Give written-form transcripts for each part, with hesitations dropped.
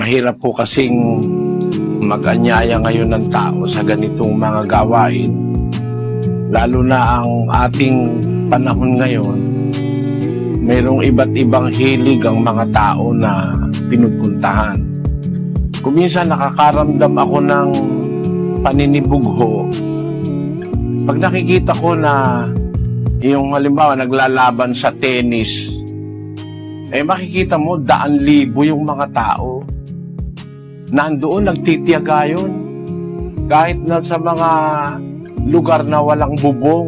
Mahirap po kasing mag-anyaya ngayon ng tao sa ganitong mga gawain, lalo na ang ating panahon ngayon. Mayroong iba't ibang hilig ang mga tao na pinupuntahan. Kung minsan nakakaramdam ako ng paninibugho pag nakikita ko na yung halimbawa naglalaban sa tennis, makikita mo daan-libo yung mga tao. Nandoon nagtitiyaga yun. Kahit na sa mga lugar na walang bubong,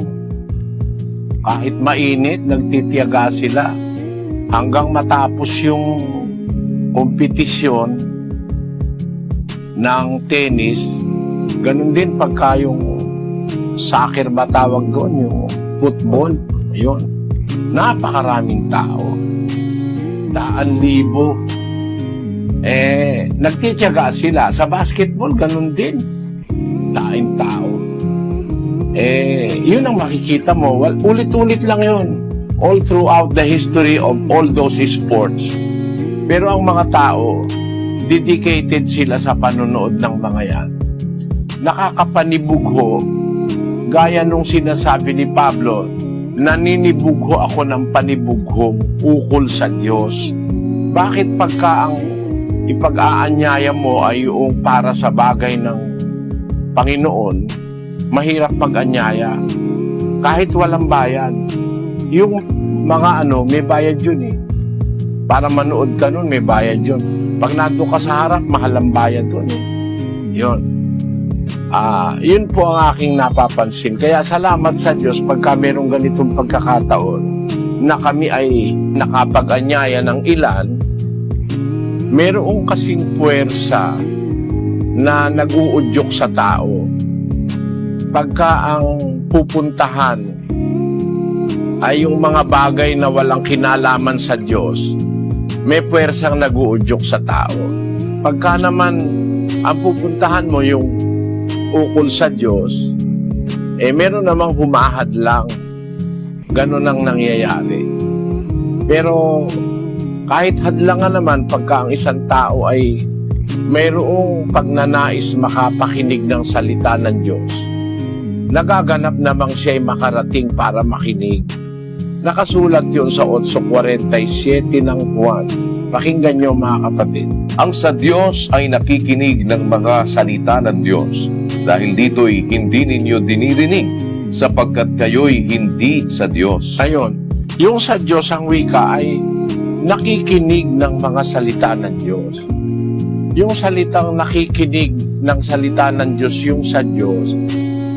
kahit mainit, nagtitiyaga sila. Hanggang matapos yung kompetisyon ng tennis, ganun din pagka yung soccer ba tawag doon, yung football, yun. Napakaraming tao. Daan-libo. Nagtitiyaga sila. Sa basketball, ganun din. Daing tao. Yun ang makikita mo. Ulit-ulit lang yun. All throughout the history of all those sports. Pero ang mga tao, dedicated sila sa panonood ng mga yan. Nakakapanibugho. Gaya nung sinasabi ni Pablo, naninibugho ako ng panibughong ukol sa Diyos. Bakit pagka ang ipag-aanyaya mo ay yung para sa bagay ng Panginoon, mahirap mag-anyaya kahit walang bayad? Yung mga may bayad yun eh. Para manood ka nun, may bayad yun. Pag nandun ka sa harap, mahal ang bayad dun eh. Yun. Yun po ang aking napapansin. Kaya salamat sa Diyos pagka merong ganitong pagkakataon na kami ay nakapag-anyaya ng ilan. Merong kasing puwersa na nag-uudyok sa tao. Pagka ang pupuntahan ay yung mga bagay na walang kinalaman sa Diyos, may puwersang nag-uudyok sa tao. Pagka naman ang pupuntahan mo yung ukol sa Diyos, meron namang humahad lang. Ganon ang nangyayari. Pero kahit hadlangan naman pagka ang isang tao ay mayroong pagnanais makapakinig ng salita ng Diyos, nagaganap namang siya ay makarating para makinig. Nakasulat yun sa 8:47 ng Juan. Pakinggan nyo mga kapatid. Ang sa Diyos ay nakikinig ng mga salita ng Diyos. Dahil dito'y hindi ninyo dinirinig sapagkat kayo'y hindi sa Diyos. Ayun, yung sa Diyos ang wika ay nakikinig ng mga salita ng Diyos. Yung salitang nakikinig ng salita ng Diyos, yung sa Diyos,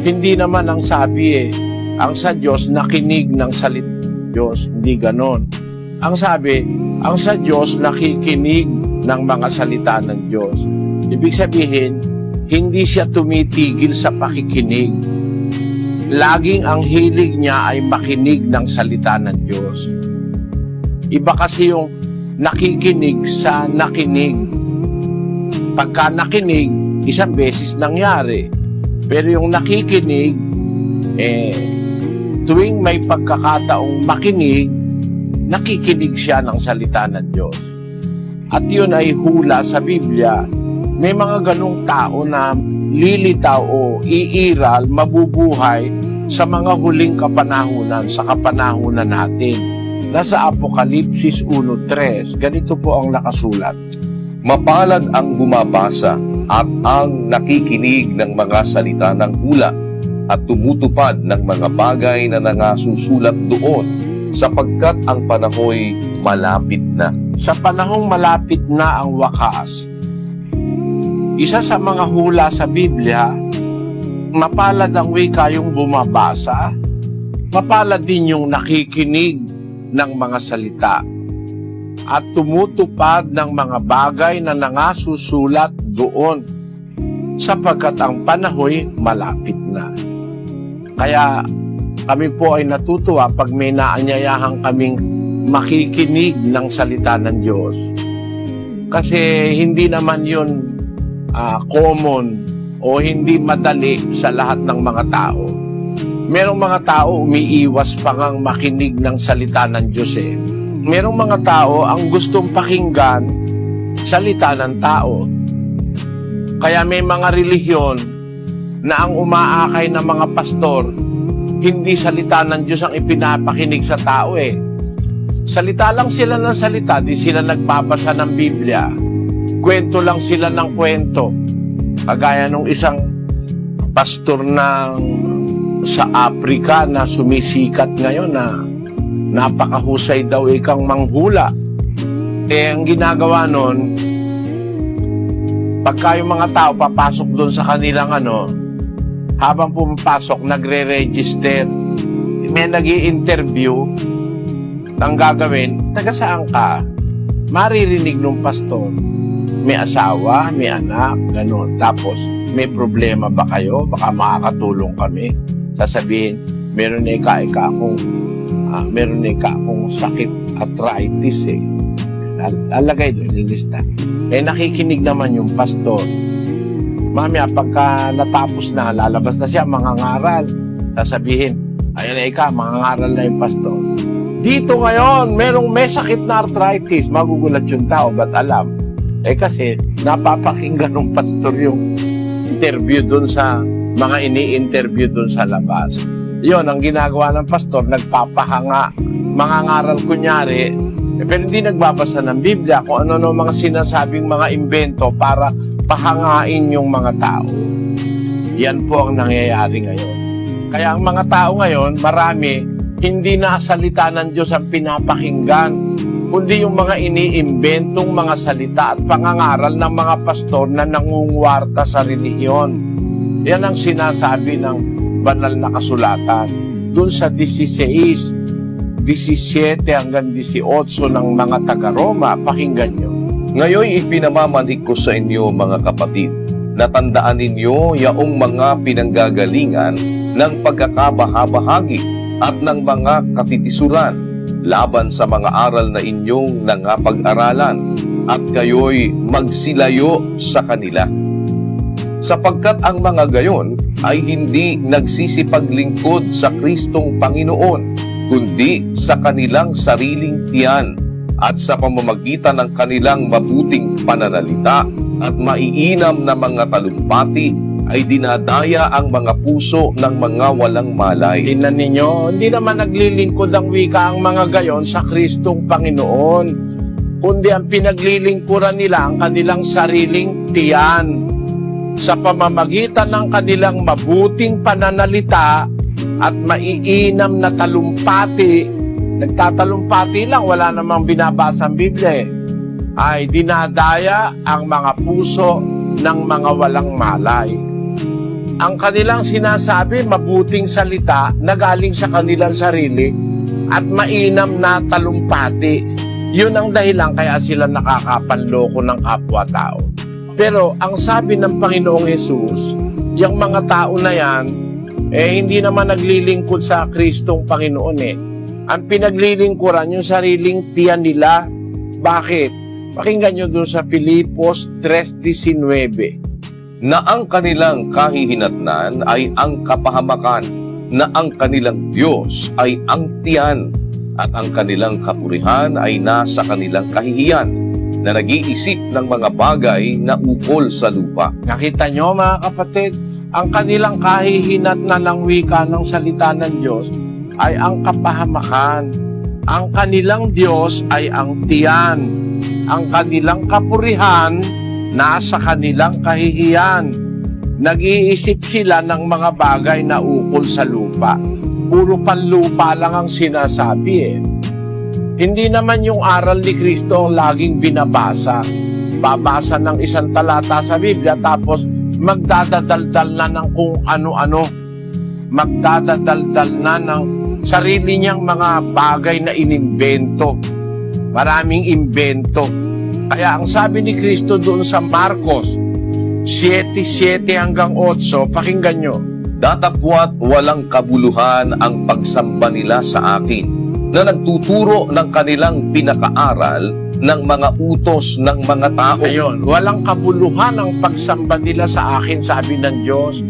hindi naman ang sabi ang sa Diyos nakinig ng salita ng Diyos. Hindi ganon. Ang sabi, ang sa Diyos nakikinig ng mga salita ng Diyos. Ibig sabihin, hindi siya tumitigil sa pakikinig. Laging ang hilig niya ay makinig ng salita ng Diyos. Iba kasi yung nakikinig sa nakinig. Pagka nakinig, isang beses nangyari. Pero yung nakikinig, tuwing may pagkakataong makinig, nakikinig siya ng salita ng Diyos. At yun ay hula sa Biblia. May mga ganong tao na lilitaw o iiral, mabubuhay sa mga huling kapanahunan, sa kapanahunan natin. Nasa Apokalipsis 1:3, ganito po ang nakasulat. Mapalad ang bumabasa at ang nakikinig ng mga salita ng hula at tumutupad ng mga bagay na nangasusulat doon, sapagkat ang panahoy malapit na. Sa panahong malapit na ang wakas, isa sa mga hula sa Biblia, mapalad ang wika yung bumabasa, mapalad din yung nakikinig ng mga salita at tumutupad ng mga bagay na nangasusulat doon, sapagkat ang panahoy malapit na. Kaya kami po ay natutuwa pag may naanyayahan kaming makikinig ng salita ng Diyos. Kasi hindi naman yun common o hindi madali sa lahat ng mga tao. Merong mga tao umiiwas pa ngang makinig ng salita ng Diyos. Merong mga tao ang gustong pakinggan salita ng tao. Kaya may mga relihiyon na ang umaakay ng mga pastor, hindi salita ng Diyos ang ipinapakinig sa tao eh. Salita lang sila ng salita, di sila nagbabasa ng Biblia. Kwento lang sila ng kwento. Kagaya nung isang pastor sa Africa na sumisikat ngayon na napakahusay daw ikang manghula. Ang ginagawa nun, pagka yung mga tao papasok doon sa kanilang habang pumapasok, nagre-register. May nag-i-interview. Ang gagawin, taga saan ka? Maririnig ng pastor. May asawa, may anak, gano'n. Tapos, may problema ba kayo? Baka makakatulong kami. Sasabihin, meron na akong sakit, arthritis eh. Lalagay doon, lilista. Nakikinig naman yung pastor. Mamaya, pagka natapos na, lalabas na siya, mangangaral. Sasabihin, ayun na mangangaral na yung pastor. Dito ngayon, may sakit na arthritis. Magugulat yung tao, ba't alam? Kasi napapakinggan ng pastor yung interview dun sa mga ini-interview dun sa labas. Yun, ang ginagawa ng pastor, nagpapahanga. Mangangaral kunyari, pero hindi nagbabasa ng Biblia kung ano mga sinasabing mga imbento para pahangain yung mga tao. Yan po ang nangyayari ngayon. Kaya ang mga tao ngayon, marami, hindi na salita ng Diyos ang pinapakinggan, kundi yung mga iniimbentong mga salita at pangangaral ng mga pastor na nangungwarta sa relihiyon. Yan ang sinasabi ng banal na kasulatan. Doon sa 16, 17 hanggang 18 ng mga taga-Roma, pakinggan nyo. Ngayon ipinamamanhik ko sa inyo mga kapatid, na tandaan ninyo yaong mga pinanggagalingan ng pagkakabahabahagi at ng mga katitisuran laban sa mga aral na inyong nangapag-aralan at kayo'y magsilayo sa kanila. Sapagkat ang mga gayon ay hindi nagsisipaglingkod sa Kristong Panginoon, kundi sa kanilang sariling tiyan at sa pamamagitan ng kanilang mabuting pananalita at maiinam na mga talumpati ay dinadaya ang mga puso ng mga walang malay. Tingnan ninyo, hindi naman naglilingkod ang wika ang mga gayon sa Kristong Panginoon, kundi ang pinaglilingkuran nila ang kanilang sariling tiyan sa pamamagitan ng kanilang mabuting pananalita at maiinam na talumpati. Nagtatalumpati lang, wala namang binabasa ang Biblia ay dinadaya ang mga puso ng mga walang malay. Ang kanilang sinasabi, mabuting salita na galing sa kanilang sarili at mainam na talumpati. Yun ang dahilan kaya sila nakakapanloko ng kapwa-tao. Pero ang sabi ng Panginoong Hesus, yung mga tao na yan, hindi naman naglilingkod sa Kristong Panginoon Ang pinaglilingkuran yung sariling tiyan nila. Bakit? Pakinggan nyo doon sa Filipos 3:19. Na ang kanilang kahihinatnan ay ang kapahamakan, na ang kanilang Diyos ay ang tiyan, at ang kanilang kapurihan ay nasa kanilang kahihiyan, na nag-iisip ng mga bagay na ukol sa lupa. Nakita nyo mga kapatid, ang kanilang kahihinatnan ng wika ng salita ng Diyos ay ang kapahamakan. Ang kanilang Diyos ay ang tiyan. Ang kanilang kapurihan nasa kanilang kahihiyan. Nag-iisip sila ng mga bagay na ukol sa lupa. Puro panlupa lang ang sinasabi Hindi naman yung aral ni Kristo ang laging binabasa. Babasa ng isang talata sa Biblia tapos magdadadaldal na ng kung ano-ano. Magdadadaldal na ng sarili niyang mga bagay na inimbento. Maraming imbento. Kaya ang sabi ni Kristo doon sa Marcos 7:7 hanggang 8, pakinggan nyo. Datapwat walang kabuluhan ang pagsamba nila sa akin, na nagtuturo ng kanilang pinakaaral ng mga utos ng mga tao. Ayun, walang kabuluhan ang pagsamba nila sa akin, sabi ng Diyos,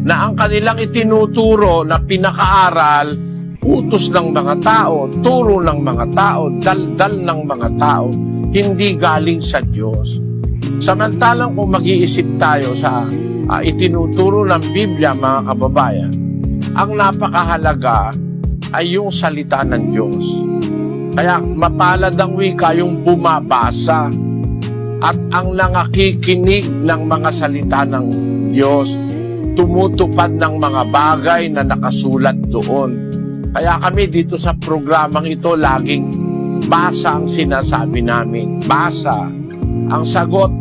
na ang kanilang itinuturo na pinakaaral, utos ng mga tao, turo ng mga tao, daldal ng mga tao, hindi galing sa Diyos. Samantalang kung mag-iisip tayo sa itinuturo ng Biblia, mga kababayan, ang napakahalaga ay yung salita ng Diyos. Kaya mapalad ang wika yung bumabasa at ang nangakikinig ng mga salita ng Diyos, tumutupad ng mga bagay na nakasulat doon. Kaya kami dito sa programang ito, laging basa ang sinasabi namin. Basa. Ang sagot,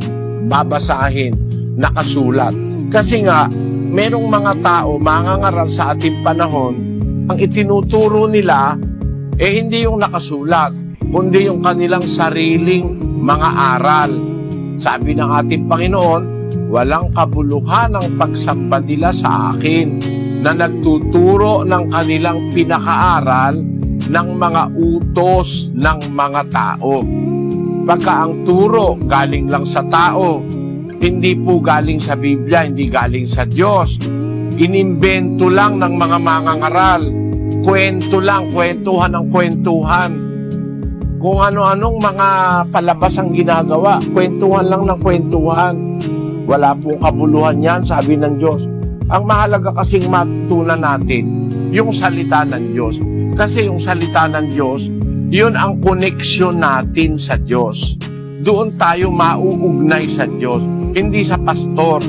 babasahin, nakasulat. Kasi nga, merong mga tao, mangangaral sa ating panahon, ang itinuturo nila, hindi yung nakasulat, kundi yung kanilang sariling mga aral. Sabi ng ating Panginoon, walang kabuluhan ang pagsamba nila sa akin na nagtuturo ng kanilang pinakaaral ng mga utos ng mga tao. Pagka ang turo galing lang sa tao, hindi po galing sa Biblia, hindi galing sa Diyos. Inimbento lang ng mga mangangaral. Kwento lang, kwentuhan ng kwentuhan. Kung ano-anong mga palabas ang ginagawa, kwentuhan lang ng kwentuhan. Wala pong kabuluhan yan, sabi ng Diyos. Ang mahalaga kasing matutunan natin, yung salita ng Diyos. Kasi yung salita ng Diyos, yun ang koneksyon natin sa Diyos. Doon tayo mauugnay sa Diyos, hindi sa pastor.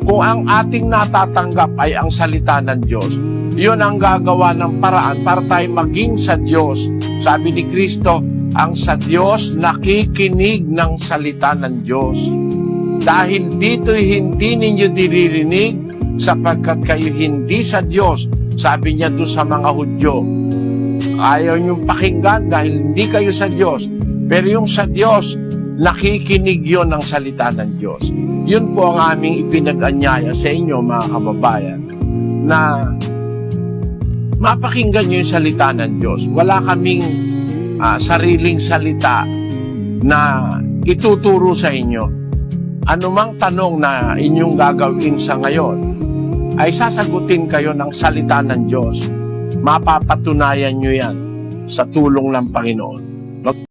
Kung ang ating natatanggap ay ang salita ng Diyos, yun ang gagawa ng paraan para tayo maging sa Diyos. Sabi ni Kristo, ang sa Diyos nakikinig ng salita ng Diyos. Dahil dito'y hindi ninyo diririnig sapagkat kayo hindi sa Diyos. Sabi niya doon sa mga Hudyo, ayaw niyong pakinggan dahil hindi kayo sa Diyos. Pero yung sa Diyos, nakikinig yon ng salita ng Diyos. Yun po ang aming ipinag-anyaya sa inyo, mga kababayan, na mapakinggan niyo yung salita ng Diyos. Wala kaming sariling salita na ituturo sa inyo. Anumang tanong na inyong gagawin sa ngayon, ay sasagutin kayo ng salita ng Diyos. Mapapatunayan nyo yan sa tulong ng Panginoon.